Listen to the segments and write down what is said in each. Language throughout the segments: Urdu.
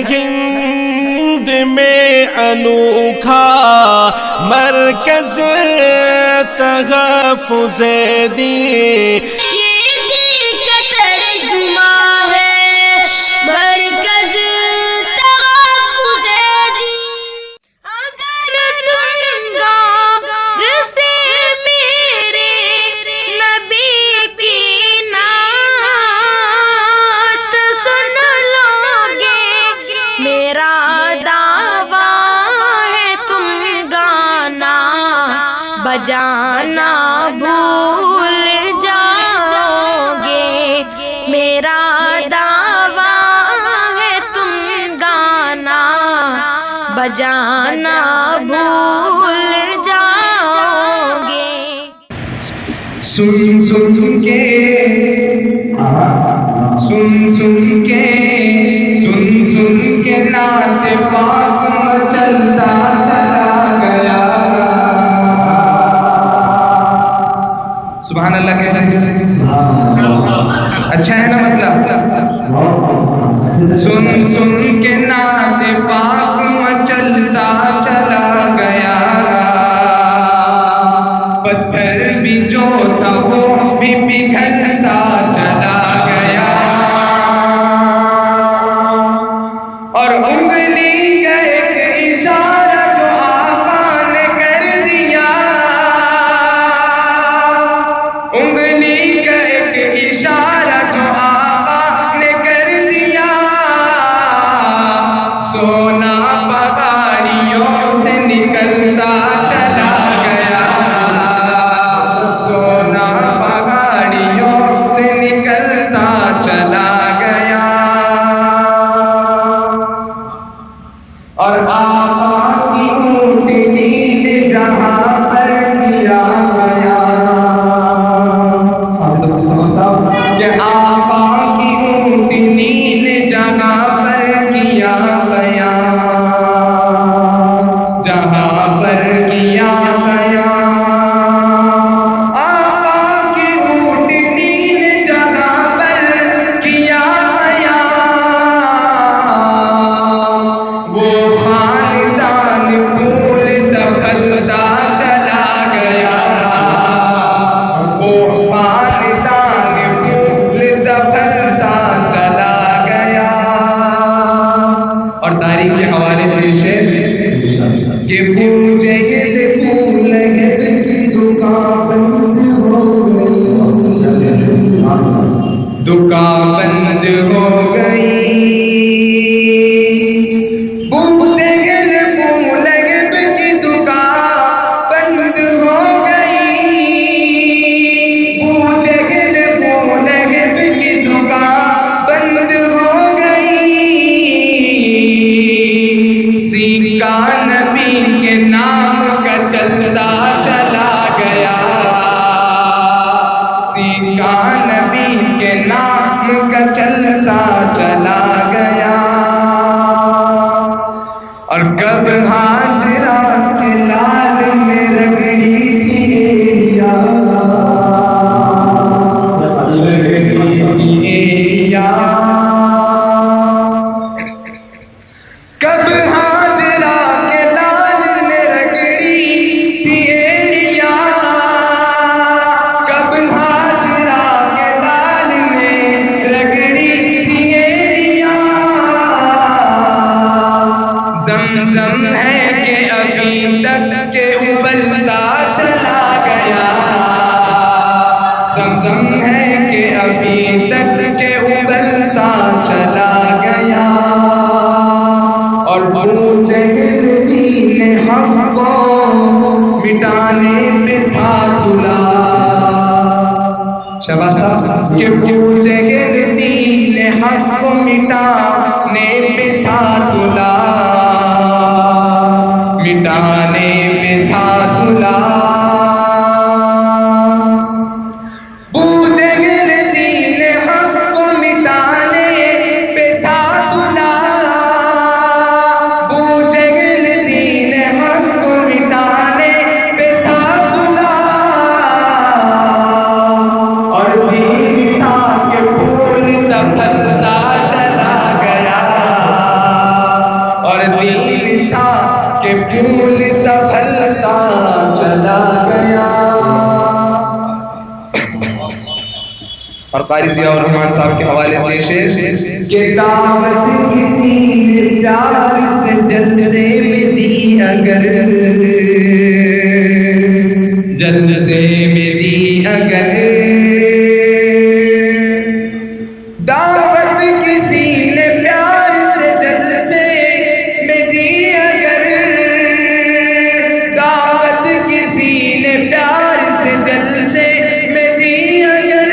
ہند میں انوکھا مرکز تحفظ دین، بجانا بھول جاؤ گے، میرا دعویٰ ہے تم گانا بجانا بھول جاؤ گے۔ سن سن کے نعت پاک مچلتا چلا گیا۔ سبحان اللہ کہہ رہے ہیں، اچھا ہے نا مطلب؟ سن کے نعت پاک مچلتا چلا گیا، پتھر بھی جو تھا وہ بھی پگھلتا چلا گیا، اور انگلی کا ایک اشارہ جو آقا نے کر دیا، انگلی کا ایک اشارہ جو آقا نے کر دیا، سونا پہاڑیوں سے نکلتا چلا گیا، سونا پہاڑیوں سے نکلتا چلا گیا، اور آقا کی اونٹنی نے جہاں پر کیا گیا، کہ آقا کی اونٹنی نے جہاں پر کیا گیا، جہاں پر کیا گیا، آقا کی اونٹنی نے جہاں پر کیا گیا، وہ خاندان پھول دبلتا چلا گیا، وہ خاندان پھول دبلتا چلا گیا۔ اور تاریخ کے حوالے سے شعر کہ پوچھے جل پھول گھر کی دکان بند ہو گئی، دکان بند ہو گئی، پوچھے جل پھول گھر کی دکان بند ہو گئی، پوچھے جل پھول گھر کی دکان بند ہو گئی، سکہ نبی کے نام کا چلتا چلا گیا، سکہ نبی کے نام کا چلتا چلا گیا، اور کب ہاجرہ کے لال میں رگڑی تھی ایریا، رگڑی تھی ایریا، کب ہاجرہ کے لال میں رگڑی تھی ایریا، کب ہاجرہ کے لال میں رگڑی تھی ایریا، زمزم ہے کہ ابھی تک کہ ابلتا چلا گیا، زمزم ہے کہ ابھی تک کہ ابلتا چلا گیا، اور ابو جہل دین حق کو مٹانے پہ تھا تلا، شباب صاحب کہ ابو جہل دین حق کو مٹانے پہ تھا تلا، مٹانے پہ تھا تلا، ابو جہل دین حق کو مٹانے پہ تھا تلا، ابو جہل دین حق کو مٹانے پہ تھا تلا، اور دین تھا کہ پھول دبلتا چلا گیا، جھولتا پھلتا چلا گیا. اور قاری ضیاء الرحمن صاحب کے حوالے سے شعر کہ دعوت کسی نے پیار سے جلسے میں دی اگر، جلسے میں دی اگر، دعوت کسی نے پیار سے جلسے میں دی اگر، دعوت کسی نے پیار سے جلسے میں دی اگر،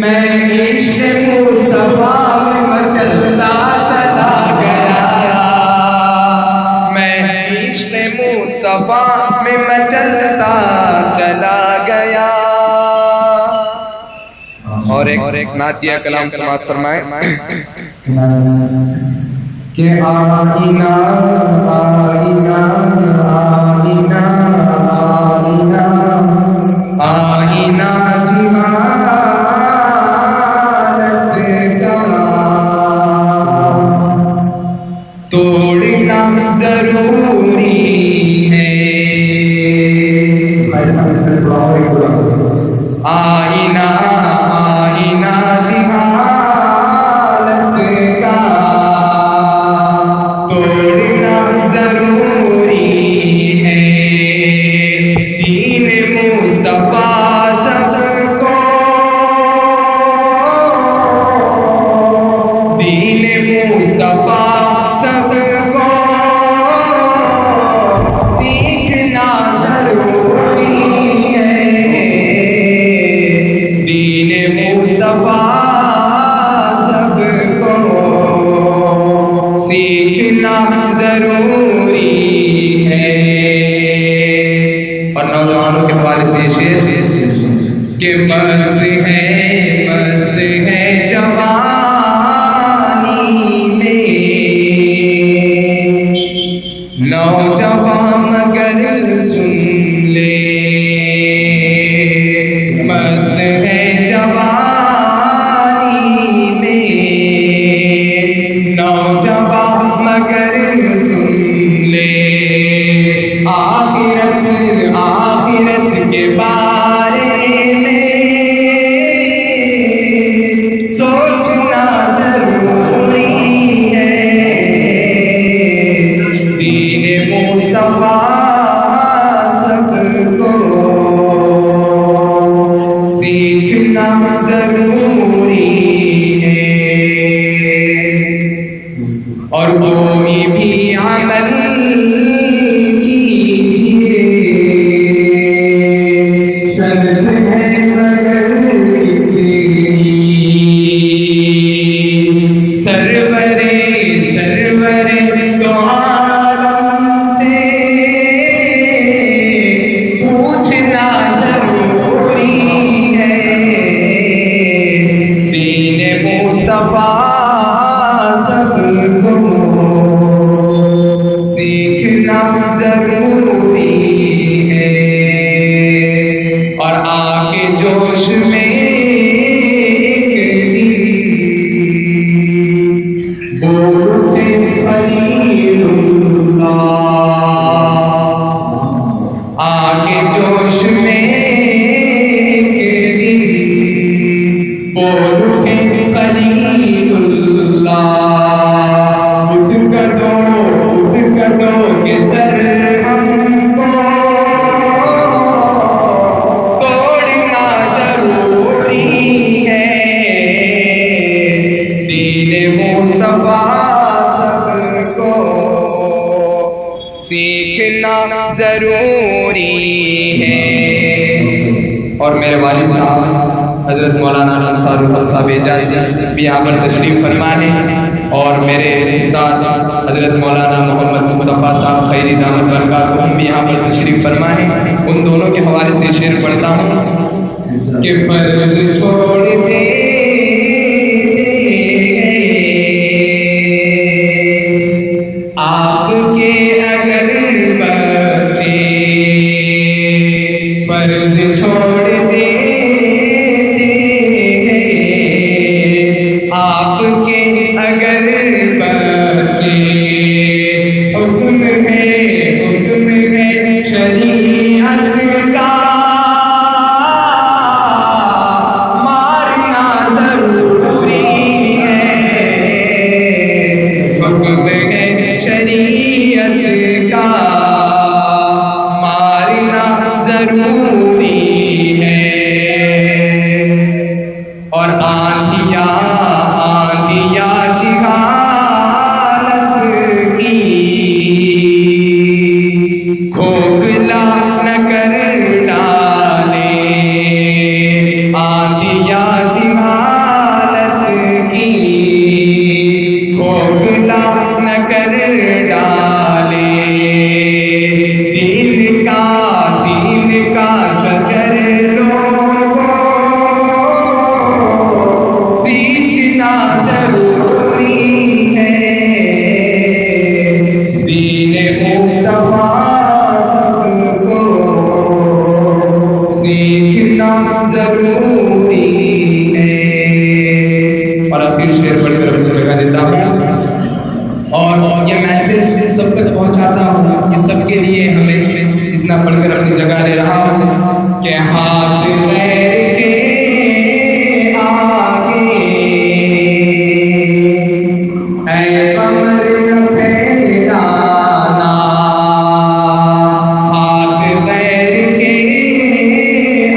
میں عشق مصطفیٰ میں مچلتا چلا گیا، میں عشق مصطفیٰ میں مچلتا چلا گیا. اور ایک نعتیہ کلام سماعت فرمائیں کہ آئینہ آئینہ آئینہ آئینہ آئینہ جہالت کا توڑنا ضروری ہے. آئینہ آئینہ جہالت کا توڑنا ضروری ہے. دین مصطفیٰ سب کو، دین مصطفیٰ سب کو سیکھنا ضروری ہے. دین مصطفیٰ سب کو سیکھنا ضروری ہے. اور نوجوانوں کے حوالے سے شعر کہ مست ہے جوانی میں نوجوان مگر سن لے، مست ہے جوانی میں نوجوان مگر سن لے. آخرت کے بارے میں سوچنا ضروری ہے. دین مصطفیٰ سب کو سیکھنا ضروری ہے. اور کوئی بھی عمل کیجیے شرط ہے مگر سرورے دو عالم سے پوچھنا ضروری ہے. دین مصطفیٰ سب کو سیکھنا ضروری ہے. اور آگے جوش میں ایک دن بولتے خلیل اللہ، آگے جوش میں ایک دن بولتے خلیل اللہ. اٹھ کر دو کہ سر ہم کو توڑنا ضروری ہے. دین مصطفیٰ سب کو سیکھنا ضروری ہے. اور میرے والد صاحب حضرت مولانا انصار اللہ صاحب اجازی بھی یہاں پر تشریف فرما ہیں، اور میرے استاد حضرت مولانا محمد مصطفیٰ صاحب خیری دامت برکاتہم بھی یہاں پر تشریف فرما ہیں. ان دونوں کے حوالے سے شعر پڑھتا ہوں کہ فرض چھوڑ دے آپ کے اگر بچے، فرض چھوڑ دے آپ کے اگر بچے، کھوکھلا نہ کر ڈالے دین کا شجر لوگوں سیچنا ضروری ہے دین مصطفیٰ سب کو سیکھنا ضروری ہے۔ اور اب پھر شعر پڑھ کر اپنی جگہ دیتا ہوں اور یہ میسج سب تک پہنچاتا ہوں، یہ سب کے لیے ہمیں اتنا پڑھ کر اپنی جگہ لے رہا ہوں کہ ہاتھ غیر کے آگے اے قمر نہ پھیلانا، ہاتھ غیر کے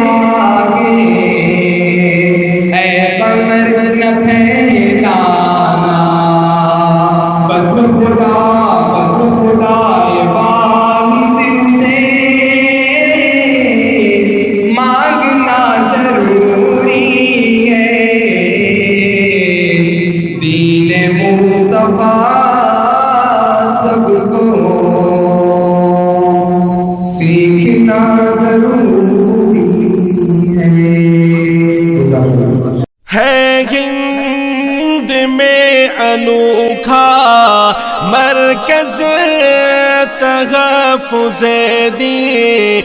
آگے اے قمر نہ پھیلانا، بس خدا واحد سے مانگنا ضروری ہے دین مصطفیٰ سب کو سیکھنا ضروری ہے ہند میں انوکھا مرکز تحفظ دین